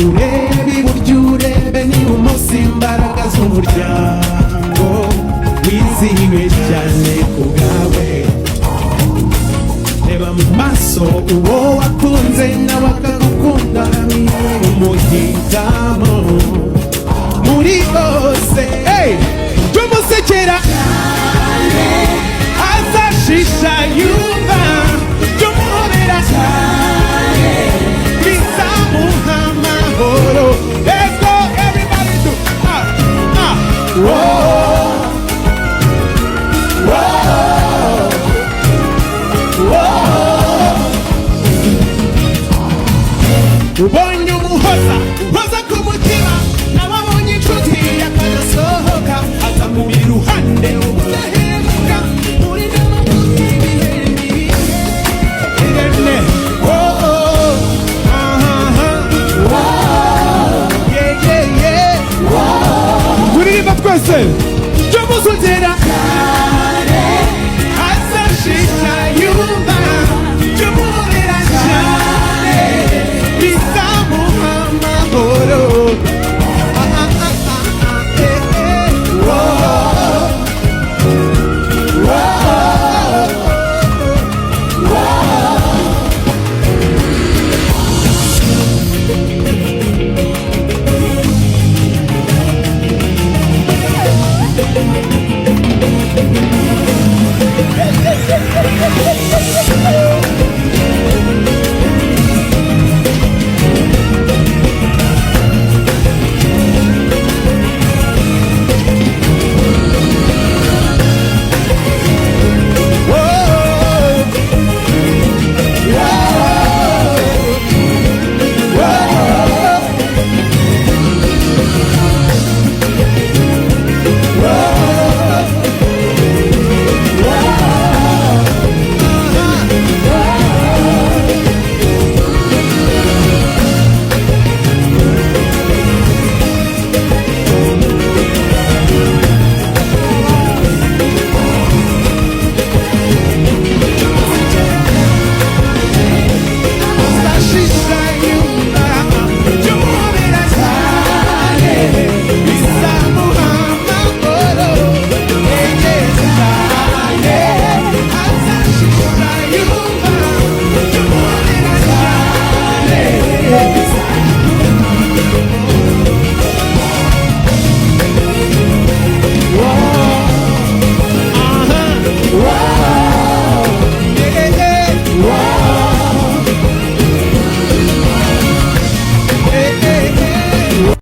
murebe iburyo urebe n'ibumoso imbaraga z'umuryango wizihiwe cyane ku bwawe. Reba mu maso uwo wakunze nawe akagukunda, umuhitamo muri bose. Tumusekera azashisha yumva, tumuhobera bizamuha amahoro. Let's go everybody do ubonye umuhoza uhoza ku mutima, n'ababonye inshuti yakadasohoka azamubira iruhande ubudahemuka muri n'amavuta ibihe n'ibihe. Turirimba twese tumusekera